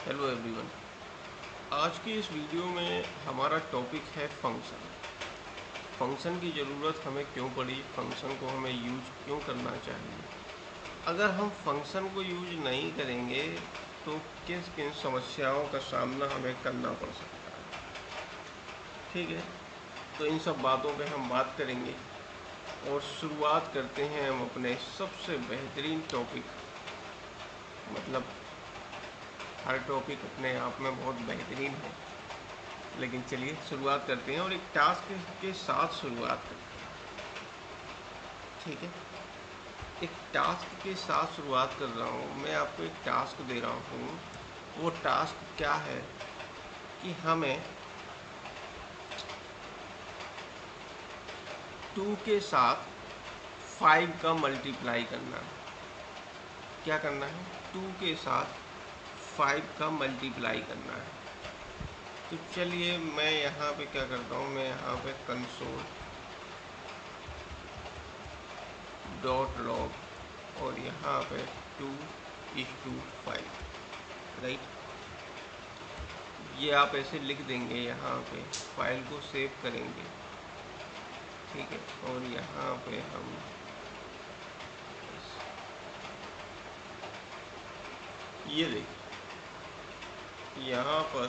Hello everyone. आज की इस वीडियो में हमारा टॉपिक है फंक्शन। फंक्शन की ज़रूरत हमें क्यों पड़ी, फंक्शन को हमें यूज क्यों करना चाहिए। अगर हम फंक्शन को यूज नहीं करेंगे तो किन किन समस्याओं का सामना हमें करना पड़ सकता है। ठीक है, तो इन सब बातों पे हम बात करेंगे और शुरुआत करते हैं हम अपने सबसे बेहतरीन टॉपिक। मतलब हर टॉपिक अपने आप में बहुत बेहतरीन है, लेकिन चलिए शुरुआत करते हैं और एक टास्क के साथ शुरुआत करते हैं। ठीक है, एक टास्क के साथ शुरुआत कर रहा हूँ। मैं आपको एक टास्क दे रहा हूँ। वो टास्क क्या है कि हमें 2 के साथ 5 का मल्टीप्लाई करना है। क्या करना है? 2 के साथ 5 का मल्टीप्लाई करना है। तो चलिए मैं यहाँ पे क्या करता हूँ, मैं यहाँ पे कंसोल डॉट लॉग और यहाँ पे 2:5, राइट। ये आप ऐसे लिख देंगे, यहाँ पे फाइल को सेव करेंगे। ठीक है, और यहाँ पे हम ये देखिए, यहाँ पर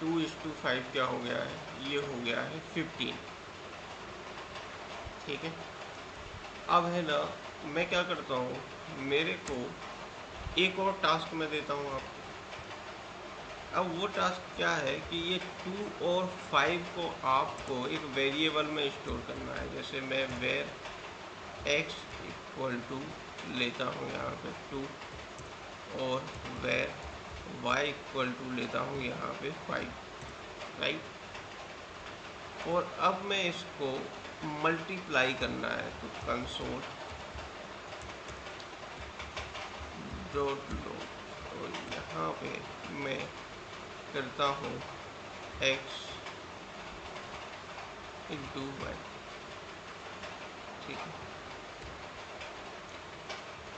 2:5 क्या हो गया है, ये हो गया है 15। ठीक है, अब है ना, मैं क्या करता हूँ, मेरे को एक और टास्क मैं देता हूँ आपको। अब वो टास्क क्या है कि ये 2 और 5 को आपको एक वेरिएबल में स्टोर करना है। जैसे मैं वेर x इक्वल टू लेता हूँ यहाँ पे 2 और वेर y इक्वल टू लेता हूँ यहाँ पे 5, राइट। और अब मैं इसको मल्टीप्लाई करना है, तो कंसोल डॉट लो और यहाँ पे मैं करता हूँ x इंटू वाई। ठीक है,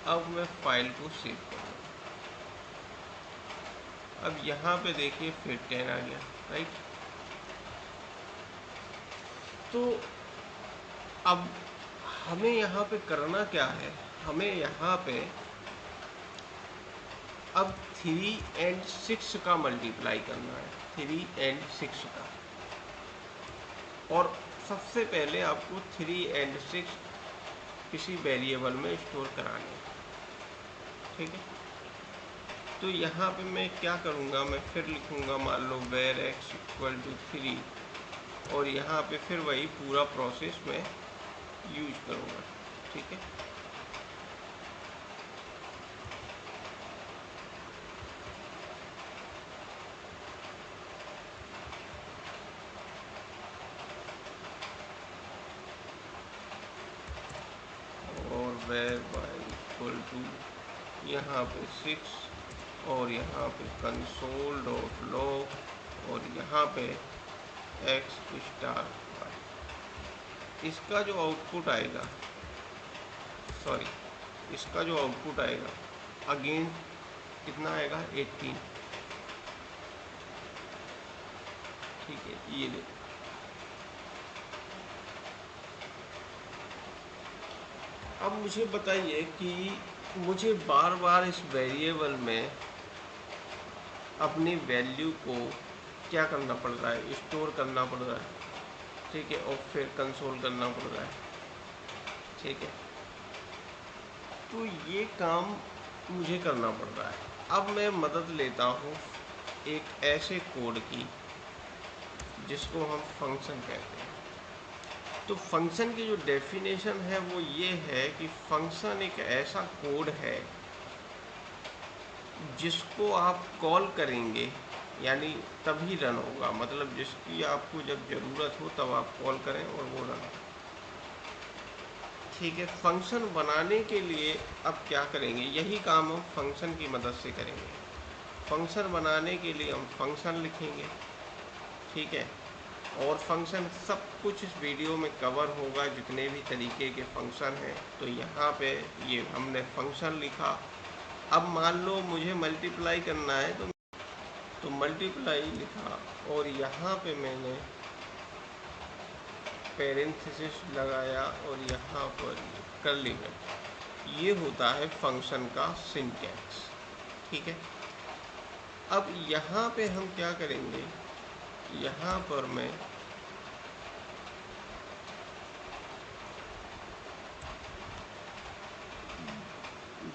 अब मैं फाइल को सेव करूँगा। अब यहाँ पे देखिए फिर 10 आ गया, राइट। तो अब हमें यहाँ पे करना क्या है, हमें यहाँ पे अब 3 और 6 का मल्टीप्लाई करना है, 3 और 6 का। और सबसे पहले आपको 3 और 6 किसी वेरिएबल में स्टोर कराने हैं। ठीक है, तो यहाँ पे मैं क्या करूँगा, मैं फिर लिखूँगा, मान लो वेर x इक्वल टू 3 और यहाँ पे फिर वही पूरा प्रोसेस मैं यूज करूँगा। ठीक है, और वेर y इक्वल टू यहाँ पे 6 और यहाँ पे कंसोल डॉट लॉग और यहाँ पे x स्टार y। इसका जो आउटपुट आएगा, सॉरी, इसका जो आउटपुट आएगा अगेन कितना आएगा, 18। ठीक है, ये देखो। अब मुझे बताइए कि मुझे बार बार इस वेरिएबल में अपनी वैल्यू को क्या करना पड़ रहा है, स्टोर करना पड़ रहा है। ठीक है, और फिर कंसोल करना पड़ रहा है। ठीक है, तो ये काम मुझे करना पड़ रहा है। अब मैं मदद लेता हूँ एक ऐसे कोड की जिसको हम फंक्शन कहते हैं। तो फंक्शन की जो डेफिनेशन है वो ये है कि फंक्शन एक ऐसा कोड है जिसको आप कॉल करेंगे, यानी तभी रन होगा। मतलब जिसकी आपको जब ज़रूरत हो तब आप कॉल करें और वो रन हो। ठीक है, फंक्शन बनाने के लिए अब क्या करेंगे, यही काम हम फंक्शन की मदद से करेंगे। फंक्शन बनाने के लिए हम फंक्शन लिखेंगे। ठीक है, और फंक्शन सब कुछ इस वीडियो में कवर होगा, जितने भी तरीके के फंक्शन हैं। तो यहाँ पे ये हमने फंक्शन लिखा। अब मान लो मुझे मल्टीप्लाई करना है, तो तो मल्टीप्लाई लिखा और यहाँ पे मैंने पेरेंथेसिस लगाया और यहाँ पर कर्ली ब्रैकेट। ये होता है फंक्शन का सिंटैक्स। ठीक है, अब यहाँ पे हम क्या करेंगे, यहाँ पर मैं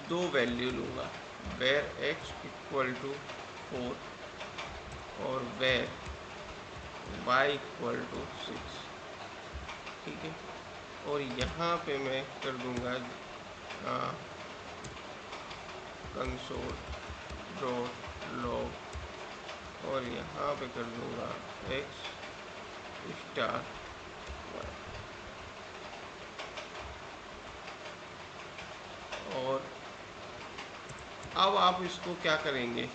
दो वैल्यू लूँगा, वेर x इक्वल टू 4 और वेर y इक्वल टू 6। ठीक है, और यहाँ पे मैं कर दूँगा कंसोल डॉट लॉग और यहाँ पे कर दूँगा x स्टार y। और अब आप इसको क्या करेंगे,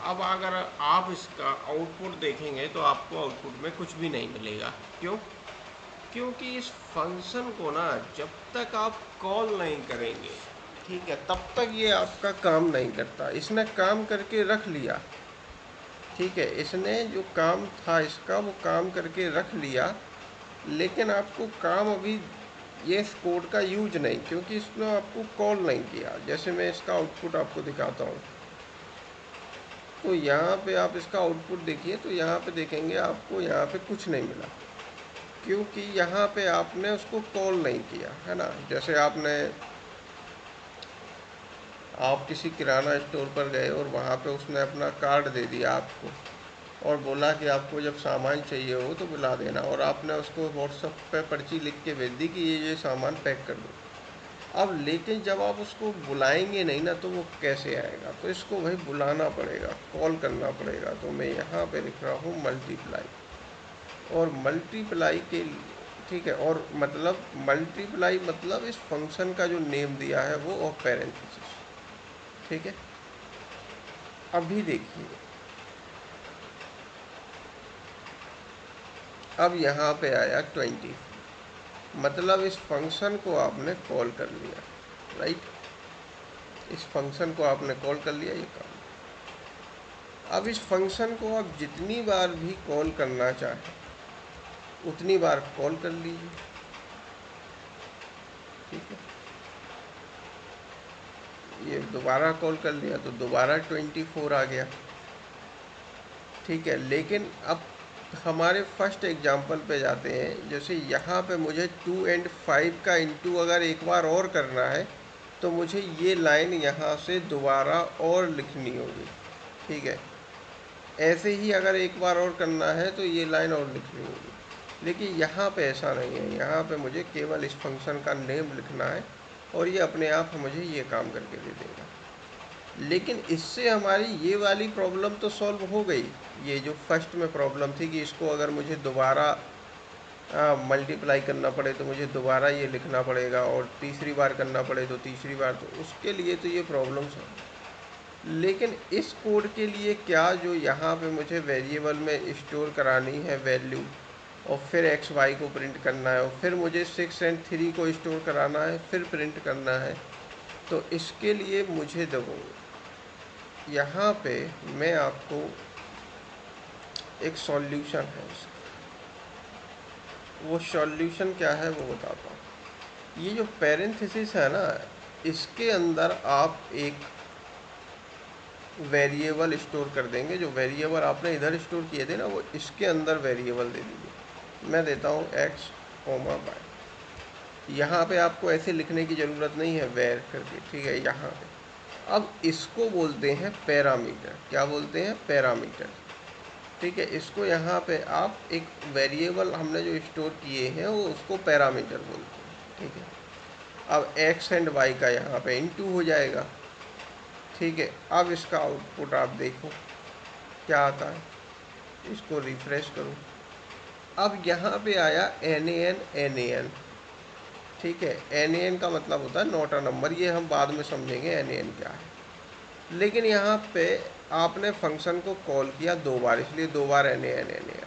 अब अगर आप इसका आउटपुट देखेंगे तो आपको आउटपुट में कुछ भी नहीं मिलेगा। क्यों? क्योंकि इस फंक्शन को ना जब तक आप कॉल नहीं करेंगे, ठीक है, तब तक ये आपका काम नहीं करता। इसने काम करके रख लिया, ठीक है, इसने जो काम था इसका वो काम करके रख लिया, लेकिन आपको काम अभी ये इस कोड का यूज नहीं, क्योंकि इसने आपको कॉल नहीं किया। जैसे मैं इसका आउटपुट आपको दिखाता हूँ, तो यहाँ पे आप इसका आउटपुट देखिए, तो यहाँ पे देखेंगे आपको यहाँ पे कुछ नहीं मिला, क्योंकि यहाँ पे आपने उसको कॉल नहीं किया है ना। जैसे आप किसी किराना स्टोर पर गए और वहाँ पे उसने अपना कार्ड दे दिया आपको और बोला कि आपको जब सामान चाहिए हो तो बुला देना, और आपने उसको व्हाट्सएप पे पर्ची लिख के भेज दी कि ये सामान पैक कर दो। अब लेकिन जब आप उसको बुलाएंगे नहीं ना, तो वो कैसे आएगा, तो इसको भाई बुलाना पड़ेगा, कॉल करना पड़ेगा। तो मैं यहाँ पे लिख रहा हूँ मल्टीप्लाई, और मल्टीप्लाई के लिए, ठीक है, और मतलब मल्टीप्लाई मतलब इस फंक्शन का जो नेम दिया है वो ऑफ पेरेंथेसिस। ठीक है, अभी देखिए, अब यहाँ पे आया 20, मतलब इस फंक्शन को आपने कॉल कर लिया, राइट, इस फंक्शन को आपने कॉल कर लिया, ये काम। अब इस फंक्शन को आप जितनी बार भी कॉल करना चाहें उतनी बार कॉल कर लीजिए। ठीक है, ये दोबारा कॉल कर लिया तो दोबारा 24 आ गया। ठीक है, लेकिन अब हमारे फर्स्ट एग्जांपल पे जाते हैं। जैसे यहाँ पे मुझे 2 और 5 का इंटू अगर एक बार और करना है तो मुझे ये लाइन यहाँ से दोबारा और लिखनी होगी। ठीक है, ऐसे ही अगर एक बार और करना है तो ये लाइन और लिखनी होगी, लेकिन यहाँ पे ऐसा नहीं है। यहाँ पे मुझे केवल इस फंक्शन का नेम लिखना है और ये अपने आप मुझे ये काम करके दे देगा। लेकिन इससे हमारी ये वाली प्रॉब्लम तो सॉल्व हो गई। ये जो फर्स्ट में प्रॉब्लम थी कि इसको अगर मुझे दोबारा मल्टीप्लाई करना पड़े तो मुझे दोबारा ये लिखना पड़ेगा, और तीसरी बार करना पड़े तो तीसरी बार, तो उसके लिए तो ये प्रॉब्लम सॉल्व। लेकिन इस कोड के लिए क्या, जो यहाँ पे मुझे वेरिएबल में स्टोर करानी है वैल्यू, और फिर एक्स वाई को प्रिंट करना है, और फिर मुझे 6 और 3 को स्टोर कराना है, फिर प्रिंट करना है, तो इसके लिए मुझे देखो यहाँ पे मैं आपको एक सॉल्यूशन है इसका, वो सॉल्यूशन क्या है वो बताता हूँ। ये जो पेरेंथेसिस है ना, इसके अंदर आप एक वेरिएबल स्टोर कर देंगे। जो वेरिएबल आपने इधर स्टोर किए थे ना, वो इसके अंदर वेरिएबल दे दीजिए। मैं देता हूँ x, y। यहाँ पे आपको ऐसे लिखने की ज़रूरत नहीं है वेर करके, ठीक है, यहाँ पे। अब इसको बोलते हैं पैरामीटर। क्या बोलते हैं? पैरामीटर। ठीक है, इसको यहाँ पे आप एक वेरिएबल हमने जो स्टोर किए हैं वो उसको पैरामीटर बोलते हैं। ठीक है, अब x एंड y का यहाँ पे इनटू हो जाएगा। ठीक है, अब इसका आउटपुट आप देखो क्या आता है। इसको रिफ्रेश करो, अब यहाँ पे आया NaN। ठीक है, NaN का मतलब होता है नॉट अ नंबर, ये हम बाद में समझेंगे NaN क्या है। लेकिन यहाँ पे आपने फंक्शन को कॉल किया 2 बार, इसलिए 2 बार NaN आ रहा है।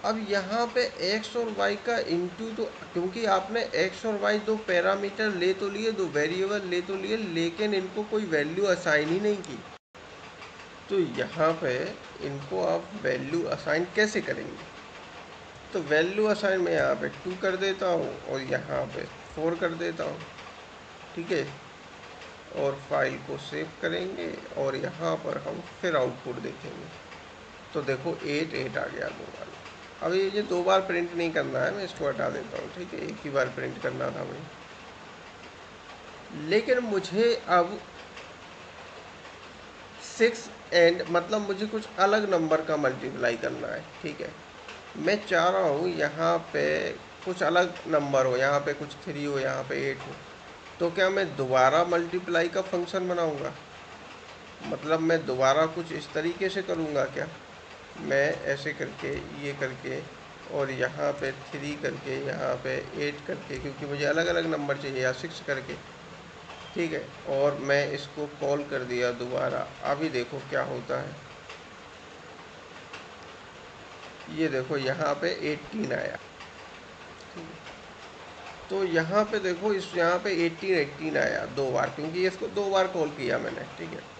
अब यहाँ पे x और y का इंटू, तो क्योंकि आपने x और y दो पैरामीटर ले तो लिए, दो वेरिएबल ले तो लिए, लेकिन इनको कोई वैल्यू असाइन ही नहीं की। तो यहाँ पे इनको आप वैल्यू असाइन कैसे करेंगे? तो वैल्यू असाइन मैं यहाँ पे 2 कर देता हूँ और यहाँ पे 4 कर देता हूँ, ठीक है। और फाइल को सेव करेंगे और यहाँ पर हम फिर आउटपुट देखेंगे। तो देखो 8 8 आ गया दो बार। अब ये 2 बार प्रिंट नहीं करना है, मैं इसको हटा देता हूँ, ठीक है। एक ही बार प्रिंट करना था मुझे, लेकिन मुझे अब 6 एंड मतलब मुझे कुछ अलग नंबर का मल्टीप्लाई करना है, ठीक है। मैं चाह रहा हूँ यहाँ पे कुछ अलग नंबर हो, यहाँ पे कुछ 3 हो, यहाँ पे 8 हो। तो क्या मैं दोबारा मल्टीप्लाई का फंक्शन बनाऊँगा? मतलब मैं दोबारा कुछ इस तरीके से करूँगा क्या? मैं ऐसे करके, ये करके और यहाँ पे 3 करके, यहाँ पे 8 करके, क्योंकि मुझे अलग अलग नंबर चाहिए, या 6 करके, ठीक है। और मैं इसको कॉल कर दिया दोबारा। अभी देखो क्या होता है, ये देखो यहाँ पे 18 आया, ठीक है। तो यहाँ पे देखो, इस यहाँ पे 18 18 आया 2 बार, क्योंकि इसको 2 बार कॉल किया मैंने, ठीक है।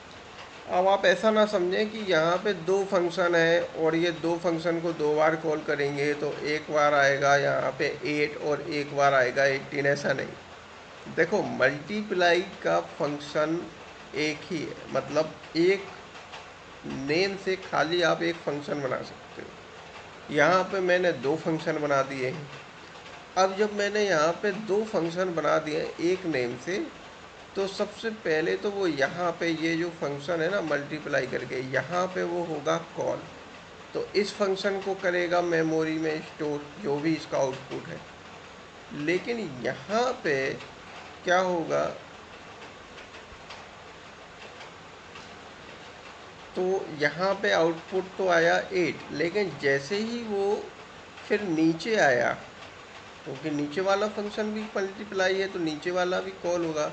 अब आप ऐसा ना समझें कि यहाँ पे 2 फंक्शन है और ये 2 फंक्शन को 2 बार कॉल करेंगे तो एक बार आएगा यहाँ पे 8 और एक बार आएगा 18, ऐसा नहीं। देखो मल्टीप्लाई का फंक्शन एक ही है, मतलब एक नेम से खाली आप एक फंक्शन बना सकते हो। यहाँ पे मैंने 2 फंक्शन बना दिए हैं। अब जब मैंने यहाँ पे 2 फंक्शन बना दिए एक नेम से, तो सबसे पहले तो वो यहाँ पे ये जो फंक्शन है ना मल्टीप्लाई करके, यहाँ पे वो होगा कॉल। तो इस फंक्शन को करेगा मेमोरी में स्टोर, जो भी इसका आउटपुट है। लेकिन यहाँ पे क्या होगा, तो यहाँ पे आउटपुट तो आया 8, लेकिन जैसे ही वो फिर नीचे आया, क्योंकि नीचे वाला फंक्शन भी मल्टीप्लाई है तो नीचे वाला भी कॉल होगा।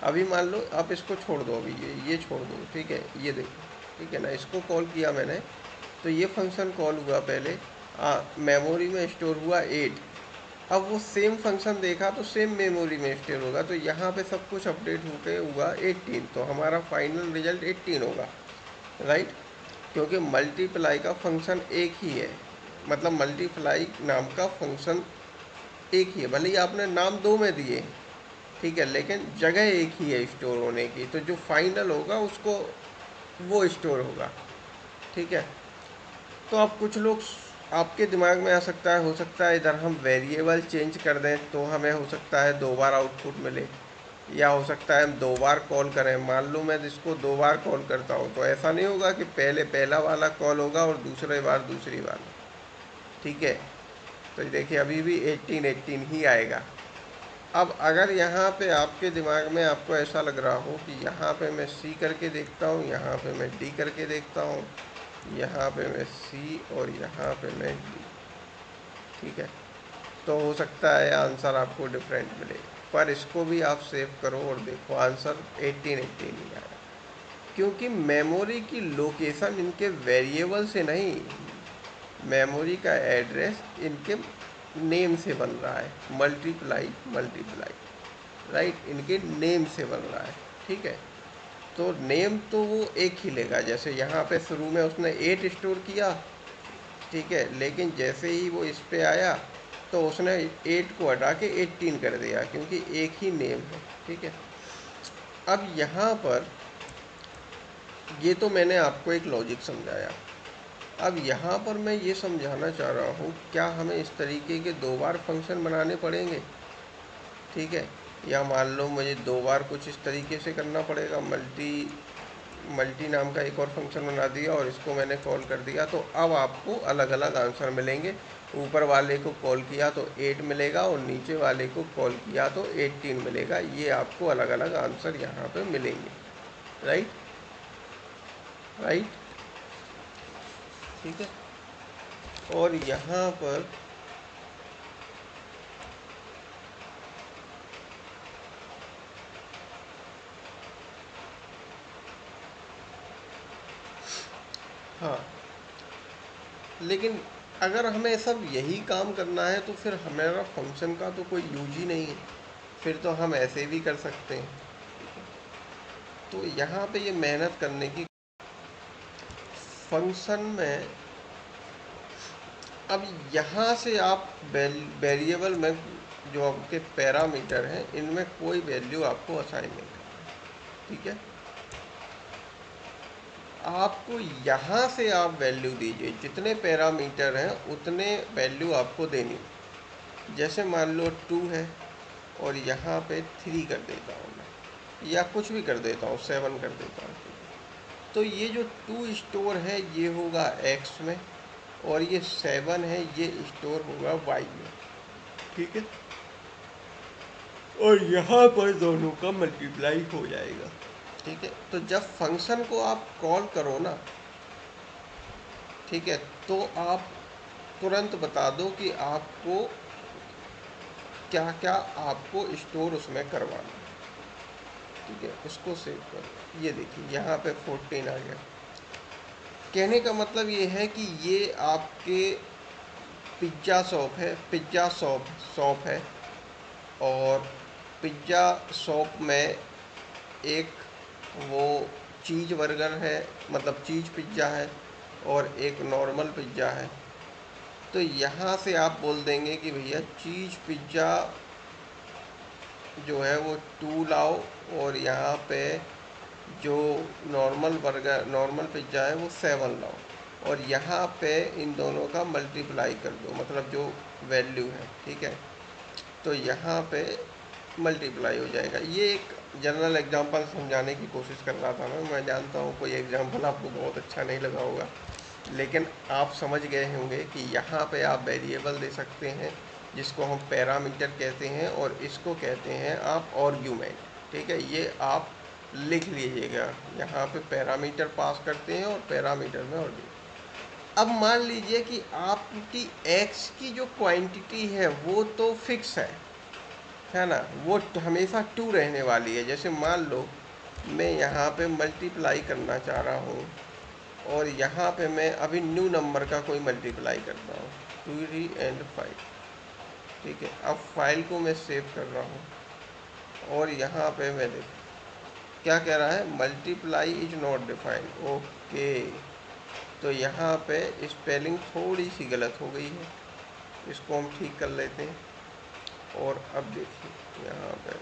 अभी मान लो आप इसको छोड़ दो, अभी ये छोड़ दो, ठीक है। ये देखो, ठीक है ना, इसको कॉल किया मैंने तो ये फंक्शन कॉल हुआ पहले, मेमोरी में स्टोर हुआ 8। अब वो सेम फंक्शन देखा तो सेम मेमोरी में स्टोर होगा, तो यहाँ पे सब कुछ अपडेट होके हुआ 18, तो हमारा फाइनल रिजल्ट 18 होगा, राइट। क्योंकि मल्टीप्लाई का फंक्शन एक ही है, मतलब मल्टीप्लाई नाम का फंक्शन एक ही है, भले ही आपने नाम 2 में दिए, ठीक है, लेकिन जगह एक ही है स्टोर होने की। तो जो फाइनल होगा उसको वो स्टोर होगा, ठीक है। तो अब कुछ लोग आपके दिमाग में आ सकता है, हो सकता है इधर हम वेरिएबल चेंज कर दें तो हमें हो सकता है 2 बार आउटपुट मिले, या हो सकता है हम 2 बार कॉल करें। मान लो मैं इसको 2 बार कॉल करता हूँ तो ऐसा नहीं होगा कि पहले पहला वाला कॉल होगा और दूसरे बार दूसरी बार, ठीक है। तो देखिए अभी भी 18 18 ही आएगा। अब अगर यहाँ पे आपके दिमाग में आपको ऐसा लग रहा हो कि यहाँ पे मैं सी करके देखता हूँ, यहाँ पे मैं डी करके देखता हूँ, यहाँ पे मैं सी और यहाँ पे मैं डी, ठीक है, तो हो सकता है आंसर आपको डिफरेंट मिले। पर इसको भी आप सेव करो और देखो आंसर 18 18 ही आया, क्योंकि मेमोरी की लोकेशन इनके वेरिएबल से नहीं, मेमोरी का एड्रेस इनके नेम से बन रहा है। मल्टीप्लाई मल्टीप्लाई, राइट, इनके नेम से बन रहा है, ठीक है। तो नेम तो वो एक ही लेगा, जैसे यहाँ पे शुरू में उसने 8 स्टोर किया, ठीक है, लेकिन जैसे ही वो इस पे आया तो उसने 8 को हटा के 18 कर दिया, क्योंकि एक ही नेम है, ठीक है। अब यहाँ पर ये तो मैंने आपको एक लॉजिक समझाया। अब यहाँ पर मैं ये समझाना चाह रहा हूँ, क्या हमें इस तरीके के 2 बार फंक्शन बनाने पड़ेंगे, ठीक है। या मान लो मुझे 2 बार कुछ इस तरीके से करना पड़ेगा, मल्टी नाम का एक और फंक्शन बना दिया और इसको मैंने कॉल कर दिया, तो अब आपको अलग अलग आंसर मिलेंगे। ऊपर वाले को कॉल किया तो 8 मिलेगा और नीचे वाले को कॉल किया तो 18 मिलेगा। ये आपको अलग अलग आंसर यहाँ पे मिलेंगे, राइट राइट, ठीक है। और यहाँ पर हाँ, लेकिन अगर हमें सब यही काम करना है तो फिर हमारा फंक्शन का तो कोई यूज ही नहीं है, फिर तो हम ऐसे भी कर सकते हैं। तो यहाँ पे ये मेहनत करने की फंक्शन में अब यहाँ से आप वेरिएबल में जो आपके पैरामीटर हैं इनमें कोई वैल्यू आपको असाइन नहीं करना, ठीक है। आपको यहाँ से आप वैल्यू दीजिए, जितने पैरामीटर हैं उतने वैल्यू आपको देनी। जैसे मान लो 2 है और यहाँ पे 3 कर देता हूँ मैं, या कुछ भी कर देता हूँ, 7 कर देता हूँ। तो ये जो 2 स्टोर है ये होगा x में, और ये 7 है ये स्टोर होगा y में, ठीक है। और यहाँ पर दोनों का मल्टीप्लाई हो जाएगा, ठीक है। तो जब फंक्शन को आप कॉल करो ना, ठीक है, तो आप तुरंत बता दो कि आपको क्या क्या आपको स्टोर उसमें करवाना है, ठीक है। उसको सेव करो। ये देखिए यहाँ पे 14 आ गया। कहने का मतलब ये है कि ये आपके पिज्ज़ा शॉप है, पिज्ज़ा शॉप है, और पिज्ज़ा शॉप में एक वो चीज़ बर्गर है, मतलब चीज़ पिज्ज़ा है, और एक नॉर्मल पिज्ज़ा है। तो यहाँ से आप बोल देंगे कि भैया चीज़ पिज्ज़ा जो है वो 2 लाओ, और यहाँ पे जो नॉर्मल पिज्ज़ा है वो 7 लाओ, और यहाँ पे इन दोनों का मल्टीप्लाई कर दो, मतलब जो वैल्यू है, ठीक है। तो यहाँ पे मल्टीप्लाई हो जाएगा। ये एक जनरल एग्जांपल समझाने की कोशिश कर रहा था मैं जानता हूँ कोई एग्जांपल आपको बहुत अच्छा नहीं लगा होगा, लेकिन आप समझ गए होंगे कि यहाँ पे आप वेरिएबल दे सकते हैं जिसको हम पैरामीटर कहते हैं, और इसको कहते हैं आप आर्गुमेंट, ठीक है। ये आप लिख लीजिएगा, यहाँ पे पैरामीटर पास करते हैं और पैरामीटर में आर्गुमेंट। अब मान लीजिए कि आपकी x की जो क्वांटिटी है वो तो फिक्स है ना, वो हमेशा 2 रहने वाली है। जैसे मान लो मैं यहाँ पे मल्टीप्लाई करना चाह रहा हूँ, और यहाँ पे मैं अभी न्यू नंबर का कोई मल्टीप्लाई करता हूँ, 2 and 5, ठीक है। अब फाइल को मैं सेव कर रहा हूँ, और यहाँ पे मैं देख क्या कह रहा है, multiply is not defined, okay. तो यहाँ पे स्पेलिंग थोड़ी सी गलत हो गई है, इसको हम ठीक कर लेते हैं। और अब देखिए यहाँ पे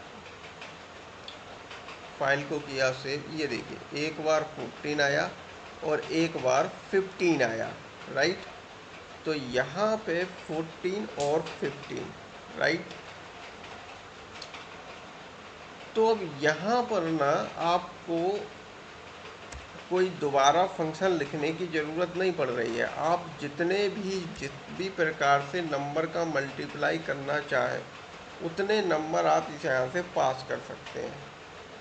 फाइल को किया सेव, ये देखिए एक बार 14 आया और एक बार 15 आया, राइट। तो यहाँ पे 14 और 15, राइट। तो अब यहाँ पर ना आपको कोई दोबारा फंक्शन लिखने की ज़रूरत नहीं पड़ रही है। आप जिस भी प्रकार से नंबर का मल्टीप्लाई करना चाहें उतने नंबर आप इस यहाँ से पास कर सकते हैं,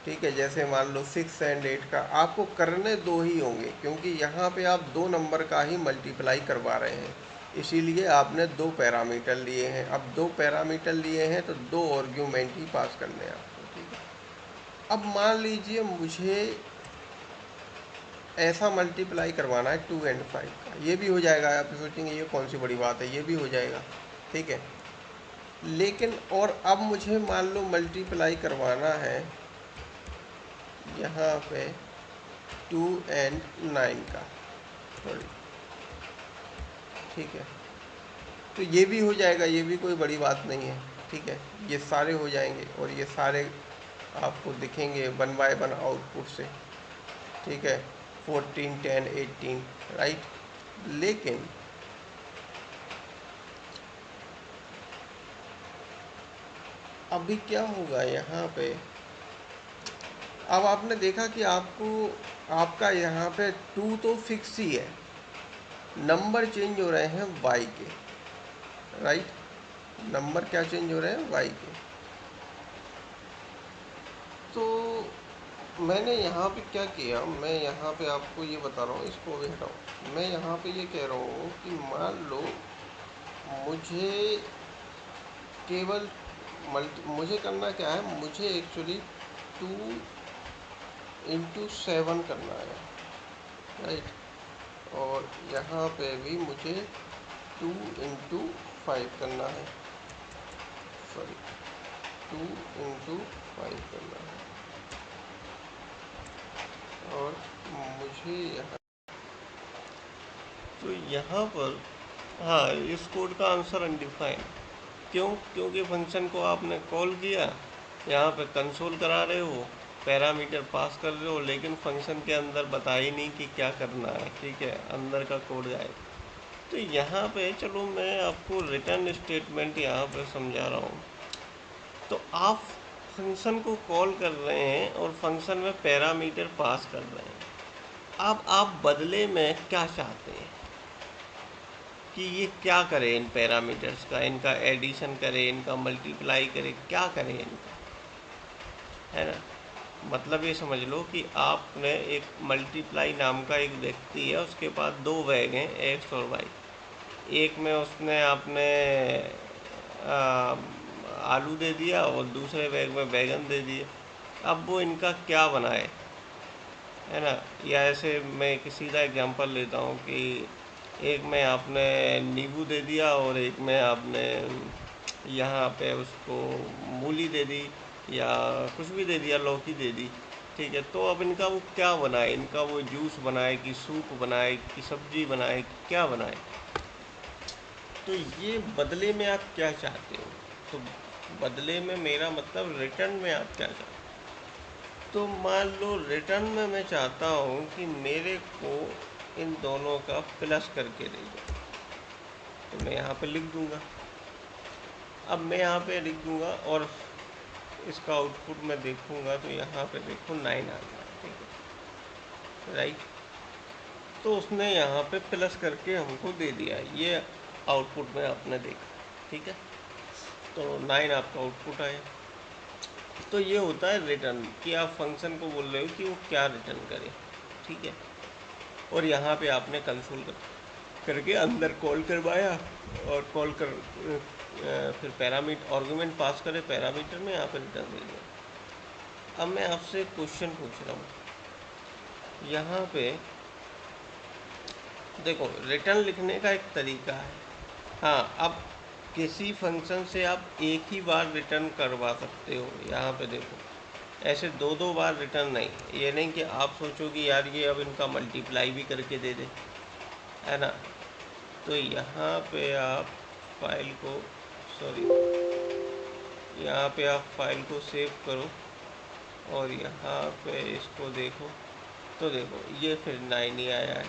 ठीक है। जैसे मान लो 6 and 8 का आपको करने 2 ही होंगे, क्योंकि यहाँ पे आप 2 नंबर का ही मल्टीप्लाई करवा रहे हैं, इसीलिए आपने 2 पैरामीटर लिए हैं। अब 2 पैरामीटर लिए हैं तो 2 आर्ग्यूमेंट ही पास करने हैं आपको, ठीक है। अब मान लीजिए मुझे ऐसा मल्टीप्लाई करवाना है 2 and 5 का, ये भी हो जाएगा। आप सोचेंगे ये कौन सी बड़ी बात है, ये भी हो जाएगा, ठीक है। लेकिन और अब मुझे मान लो मल्टीप्लाई करवाना है यहाँ पे 2 and 9 का, सॉरी, ठीक है। तो ये भी हो जाएगा, ये भी कोई बड़ी बात नहीं है, ठीक है। ये सारे हो जाएंगे और ये सारे आपको दिखेंगे 1 by 1 आउटपुट से, ठीक है। 14, 10, 18, राइट। लेकिन अभी क्या होगा यहाँ पे, अब आपने देखा कि आपका यहाँ पे 2 तो फिक्स ही है, नंबर चेंज हो रहे हैं y के, राइट। नंबर क्या चेंज हो रहे हैं, y के। तो मैंने यहाँ पे क्या किया, मैं यहाँ पे आपको ये बता रहा हूँ, इसको भी हटाओ। मैं यहाँ पे ये कह रहा हूँ कि मान लो मुझे केवल मुझे करना क्या है, मुझे एक्चुअली 2 into 7 करना है, राइट। और यहाँ पे भी मुझे 2 into 5 करना है, सॉरी 2 into 5 करना है। और मुझे यहाँ तो यहाँ पर हाँ, इस कोड का आंसर अनडिफाइंड। क्यों? क्योंकि फंक्शन को आपने कॉल किया, यहाँ पे कंसोल करा रहे हो, पैरामीटर पास कर रहे हो, लेकिन फंक्शन के अंदर बता ही नहीं कि क्या करना है। ठीक है, अंदर का कोड गायब। तो यहाँ पे चलो मैं आपको रिटर्न स्टेटमेंट यहाँ पे समझा रहा हूँ। तो आप फंक्शन को कॉल कर रहे हैं और फंक्शन में पैरामीटर पास कर रहे हैं। अब आप बदले में क्या चाहते हैं कि ये क्या करे, इन पैरामीटर्स का, इनका एडिशन करे, इनका मल्टीप्लाई करे, क्या करे इनका, है ना। मतलब ये समझ लो कि आपने एक मल्टीप्लाई नाम का एक व्यक्ति है, उसके पास दो बैग हैं, एक्स और वाई। एक में उसने आपने आ, आलू दे दिया और दूसरे बैग में बैगन दे दिए। अब वो इनका क्या बनाए, है ना। या ऐसे मैं एक सीधा एग्जांपल लेता हूँ कि एक में आपने नींबू दे दिया और एक में आपने यहाँ पे उसको मूली दे दी या कुछ भी दे दिया, लौकी दे दी। ठीक है, तो अब इनका वो क्या बनाए, इनका वो जूस बनाए कि सूप बनाए कि सब्जी बनाए, क्या बनाए। तो ये बदले में आप क्या चाहते हो? तो बदले में मेरा मतलब रिटर्न में आप क्या चाहते हो? तो मान लो रिटर्न में मैं चाहता हूँ कि मेरे को इन दोनों का प्लस करके दे दो। तो मैं यहाँ पे लिख दूँगा। अब मैं यहाँ पे लिख दूँगा और इसका आउटपुट मैं देखूँगा तो यहाँ पे देखो 9 आ गया। ठीक है, राइट। तो उसने यहाँ पे प्लस करके हमको दे दिया, ये आउटपुट में आपने देखा। ठीक है, तो 9 आपका आउटपुट आया। तो ये होता है रिटर्न, कि आप फंक्शन को बोल रहे हो कि वो क्या रिटर्न करे। ठीक है, और यहाँ पे आपने कंसोल करके अंदर कॉल करवाया और कॉल कर फिर पैरामीटर आर्गुमेंट पास करे पैरामीटर में, यहाँ पे रिटर्न दे दिया। अब मैं आपसे एक क्वेश्चन पूछ रहा हूँ। यहाँ पे देखो, रिटर्न लिखने का एक तरीका है। हाँ, अब किसी फंक्शन से आप एक ही बार रिटर्न करवा सकते हो। यहाँ पे देखो, ऐसे दो दो बार रिटर्न नहीं। ये नहीं कि आप सोचो कि यार ये अब इनका मल्टीप्लाई भी करके दे दे, है ना। तो यहाँ पे आप फाइल को, सॉरी, यहाँ पे आप फाइल को सेव करो और यहाँ पे इसको देखो। तो देखो ये फिर 9 ही आया है।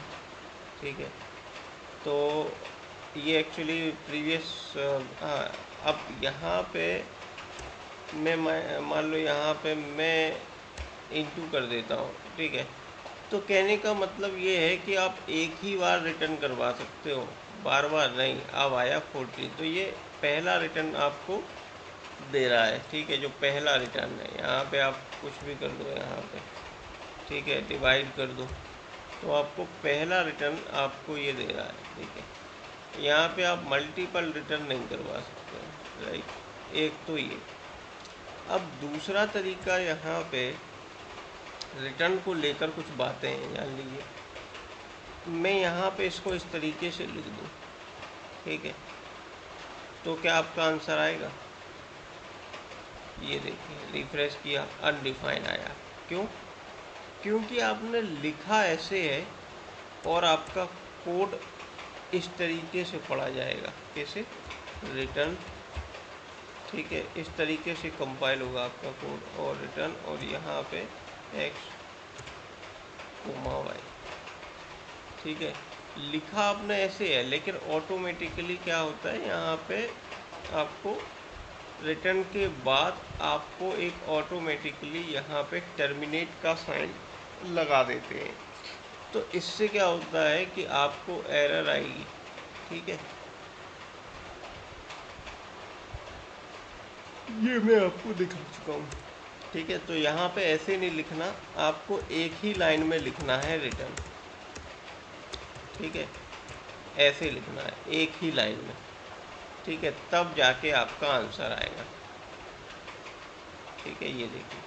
ठीक है, तो ये एक्चुअली प्रीवियस, अब यहाँ पे मैं मान लो यहाँ पे मैं इंटू कर देता हूँ। ठीक है, तो कहने का मतलब ये है कि आप एक ही बार रिटर्न करवा सकते हो, बार बार नहीं। अब आया 14, तो ये पहला रिटर्न आपको दे रहा है। ठीक है, जो पहला रिटर्न है, यहाँ पे आप कुछ भी कर दो यहाँ पे। ठीक है, डिवाइड कर दो, तो आपको पहला रिटर्न आपको ये दे रहा है। ठीक है, यहाँ पे आप मल्टीपल रिटर्न नहीं करवा सकते, राइट। एक तो ये। अब दूसरा तरीका यहाँ पे रिटर्न को लेकर कुछ बातें हैं, जान लीजिए। मैं यहाँ पे इसको इस तरीके से लिख दूँ, ठीक है, तो क्या आपका आंसर आएगा? ये देखिए, रिफ्रेश किया, अनडिफाइन आया। क्यों? क्योंकि आपने लिखा ऐसे है और आपका कोड इस तरीके से पढ़ा जाएगा। कैसे? रिटर्न। ठीक है, इस तरीके से कंपाइल होगा आपका कोड, और रिटर्न, और यहाँ पे एक्स कोमा वाई। ठीक है, लिखा आपने ऐसे है, लेकिन ऑटोमेटिकली क्या होता है, यहाँ पे आपको रिटर्न के बाद आपको एक ऑटोमेटिकली यहाँ पे टर्मिनेट का साइन लगा देते हैं। तो इससे क्या होता है कि आपको एरर आएगी। ठीक है, ये मैं आपको दिखा चुका हूँ। ठीक है, तो यहाँ पे ऐसे नहीं लिखना, आपको एक ही लाइन में लिखना है रिटर्न। ठीक है, ऐसे लिखना है एक ही लाइन में। ठीक है, तब जाके आपका आंसर आएगा। ठीक है, ये देखिए।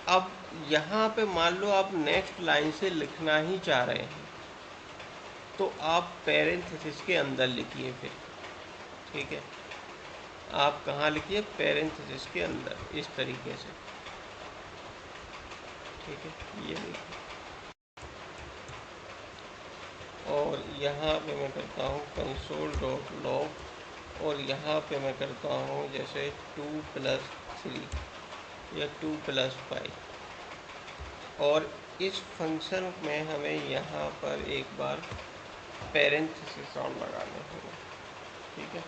अब यहाँ पे मान लो आप नेक्स्ट लाइन से लिखना ही चाह रहे हैं, तो आप पैरेंथेसिस के अंदर लिखिए फिर। ठीक है, आप कहाँ लिखिए? पैरेंथेसिस के अंदर, इस तरीके से। ठीक है, ये देखिए। और यहाँ पे मैं करता हूँ console.log और यहाँ पे मैं करता हूँ जैसे 2+3 या 2+5 और इस फंक्शन में हमें यहाँ पर एक बार पेरेंथेसिस साउंड लगाने होंगे, ठीक है।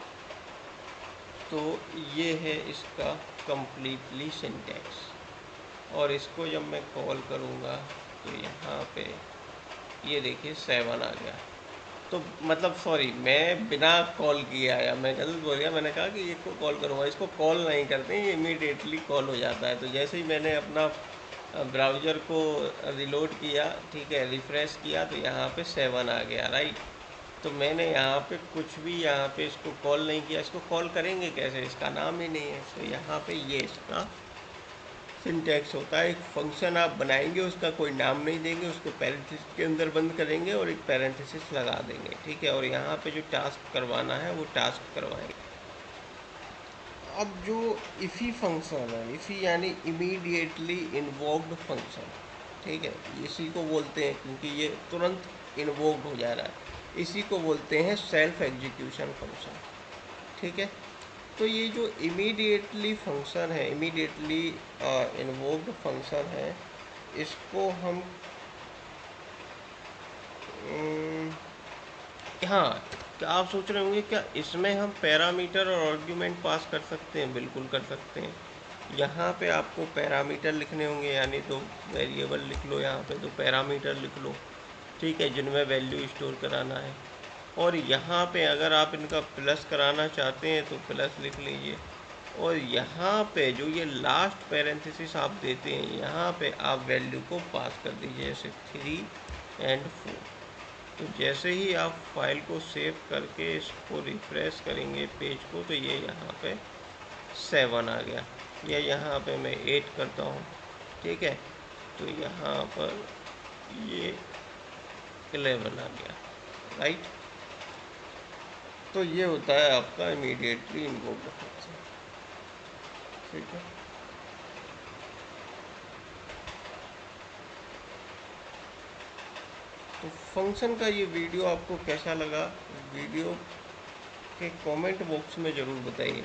तो ये है इसका कंप्लीटली सिंटैक्स और इसको जब मैं कॉल करूँगा तो यहाँ पे ये देखिए 7 आ गया। तो मतलब सॉरी, मैं बिना कॉल किए आया, मैं गलत बोल गया। मैंने कहा कि इसको कॉल करूँगा, इसको कॉल नहीं करते, ये इमीडिएटली कॉल हो जाता है। तो जैसे ही मैंने अपना ब्राउज़र को रिलोड किया, ठीक है, रिफ़्रेश किया, तो यहाँ पे 7 आ गया, राइट। तो मैंने यहाँ पे कुछ भी यहाँ पे इसको कॉल नहीं किया। इसको कॉल करेंगे कैसे, इसका नाम ही नहीं है। तो यहाँ पे ये इसका सिंटैक्स होता है। एक फंक्शन आप बनाएंगे, उसका कोई नाम नहीं देंगे, उसको पैरेंथेसिस के अंदर बंद करेंगे और एक पैरेंथेसिस लगा देंगे, ठीक है। और यहाँ पे जो टास्क करवाना है वो टास्क करवाएंगे। अब जो इफ़ी फंक्शन है, इफ़ी यानी इमीडिएटली इन्वोक्ड फंक्शन, ठीक है, इसी को बोलते हैं, क्योंकि ये तुरंत इन्वोक्ड हो जा रहा है, इसी को बोलते हैं सेल्फ एग्जीक्यूशन फंक्शन, ठीक है। तो ये जो इमीडिएटली फंक्शन है, इमीडिएटली इन्वोक्ड फंक्शन है, इसको हम हाँ, क्या आप सोच रहे होंगे क्या इसमें हम पैरामीटर और आर्ग्यूमेंट पास कर सकते हैं? बिल्कुल कर सकते हैं। यहाँ पे आपको पैरामीटर लिखने होंगे, यानी तो वेरिएबल लिख लो, यहाँ पे तो पैरामीटर लिख लो, ठीक है, जिनमें वैल्यू स्टोर कराना है। और यहाँ पे अगर आप इनका प्लस कराना चाहते हैं तो प्लस लिख लीजिए। और यहाँ पे जो ये लास्ट पैरेंथेसिस आप देते हैं, यहाँ पे आप वैल्यू को पास कर दीजिए, जैसे 3 और 4। तो जैसे ही आप फाइल को सेव करके इसको रिफ्रेश करेंगे पेज को, तो ये यहाँ पे 7 आ गया। या यहाँ पे मैं 8 करता हूँ, ठीक है, तो यहाँ पर ये 11 आ गया, राइट। तो ये होता है आपका इमीडिएटली इन्वोक्ड फंक्शन, ठीक है। तो फंक्शन का ये वीडियो आपको कैसा लगा, वीडियो के कमेंट बॉक्स में ज़रूर बताइए।